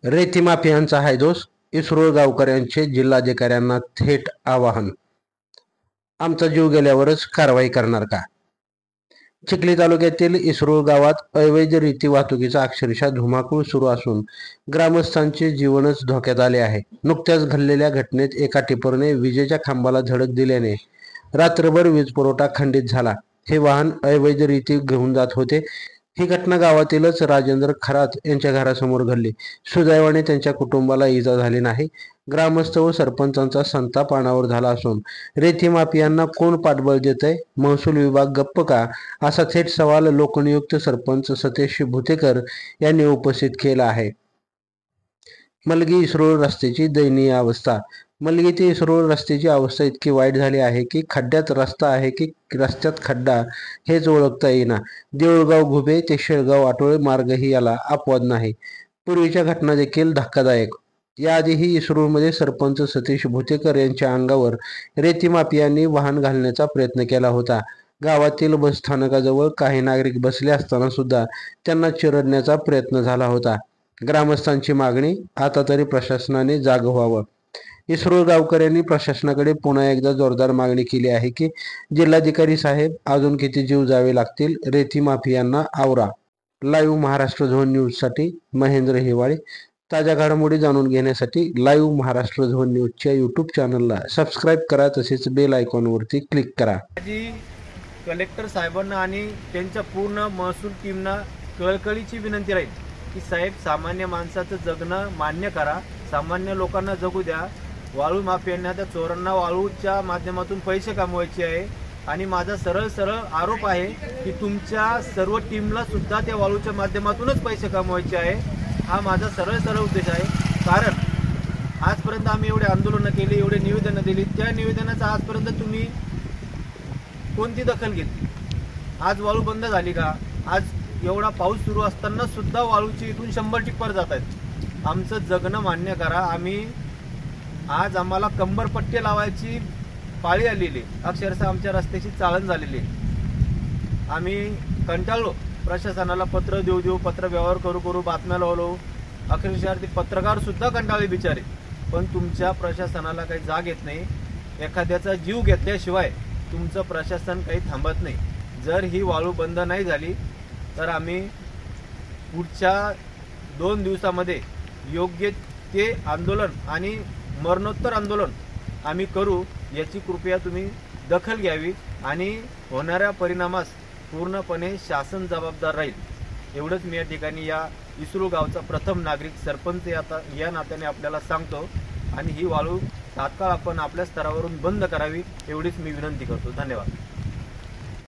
रेती माफियांचा हायदोस, इसरोळ गावकऱ्यांचे जिल्हाधिकाऱ्यांना थेट आवाहन. आमचा जीव गेल्यावरच कारवाई करणार का? चिखली तालुक्यातील इसरोळ गावात अवैध रेती वाहतुकीचा अक्षरशः धुमाकूळ सुरू असून ग्रामस्थांचे जीवनच धोक्यात आले आहे. नुकत्याच घडलेल्या घटनेत एका टिपरने विजेच्या खांबाला धडक दिल्याने रात्रभर वीज पुरवठा खंडित झाला. हे वाहन अवैध रेती घेऊन जात होते. ही घटना गावातीलच राजेंद्र खरात यांच्या घरासमोर घडली. सुदैवाने त्यांच्या कुटुंबाला इजा झाली नाही. ग्रामस्थ व सरपंचांचा संताप अनावर झाला असून रेती माफियांना कोण पाठबळ देतंय? महसूल विभाग गप्प का? असा थेट सवाल लोकनियुक्त सरपंच सतेश भुतेकर यांनी उपस्थित केला आहे. मलगी इसरोळ रस्त्याची दयनीय अवस्था. मलगी ते इसरोळ रस्त्याची अवस्था इतकी वाईट झाली आहे की खड्ड्यात रस्ता आहे की रस्त्यात खड्डा हेच ओळखता येईना. देऊळगाव घुबे ते शेळगाव आटोळे मार्गही याला अपवाद नाही. पूर्वीच्या घटना देखील धक्कादायक. याआधीही इसरोळमध्ये सरपंच सतीश भुतेकर यांच्या अंगावर रेती माफियांनी वाहन घालण्याचा प्रयत्न केला होता. गावातील बसस्थानकाजवळ काही नागरिक बसले असताना सुद्धा त्यांना चिरडण्याचा प्रयत्न झाला होता. ग्रामस्थांची मागणी, आता तरी प्रशासनाने जागं व्हावं. इसरोळ गावकऱ्यांनी प्रशासनाकडे पुन्हा एकदा जोरदार मागणी केली आहे की जिल्हाधिकारी साहेब, अजून किती जीव जावे लागतील? रेती माफियांना आवरा. लाईव्ह महाराष्ट्र झोन न्यूजसाठी महेंद्र हिवाळे. ताज्या घडामोडी जाणून घेण्यासाठी लाईव्ह महाराष्ट्र झोन न्यूजच्या यूट्यूब चॅनलला सबस्क्राईब करा, तसेच बेल आयकॉनवरती क्लिक करा. कलेक्टर साहेबांना आणि त्यांच्या पूर्ण महसूल टीमना कळकळीची विनंती राहील की साहेब, सामान्य माणसाचं जगणं मान्य करा, सामान्य लोकांना जगू द्या. वाळू माफियांना, त्या चोरांना वाळूच्या माध्यमातून पैसे कमवायचे आहे. आणि माझा सरळ आरोप आहे की तुमच्या सर्व टीमला सुद्धा त्या वाळूच्या माध्यमातूनच पैसे कमवायचे आहे. हा माझा सरळ उद्देश आहे. कारण आजपर्यंत आम्ही एवढे आंदोलनं केली, एवढे निवेदनं दिली, त्या निवेदनाचा आजपर्यंत तुम्ही कोणती दखल घेतली? आज वाळू बंद झाली का? आज एवढा पाऊस सुरू असताना सुद्धा वाळूची इथून 100 टिप्पर जात आहेत. आमचं जगणं मान्य करा. आज आम्हाला कंबरपट्टी लावायची पाळी आलेली, अक्षरशः आमच्या रस्त्याची चाळण झालेली. आम्ही कंटाळलो. प्रशासनाला पत्र देऊ पत्र व्यवहार करू बातम्या लावलो. अक्षरशः ते पत्रकार सुद्धा कंटाळले बिचारे. पण तुमच्या प्रशासनाला काही जाग येत नाही. एखाद्याचा जीव घेतल्याशिवाय तुमचं प्रशासन काही थांबत नाही. जर ही वाळू बंद नाही झाली तर आम्ही पुढच्या 2 दिवसामध्ये योग्य ते आंदोलन आणि मरणोत्तर आंदोलन आम्ही करू. याची कृपया तुम्ही दखल घ्यावी आणि होणाऱ्या परिणामास पूर्णपणे शासन जबाबदार राहील. एवढंच मी या ठिकाणी या इसरो गावचा प्रथम नागरिक सरपंच या नात्याने आपल्याला सांगतो. आणि ही वाळू तात्काळ आपण आपल्या स्तरावरून बंद करावी, एवढीच मी विनंती करतो. धन्यवाद.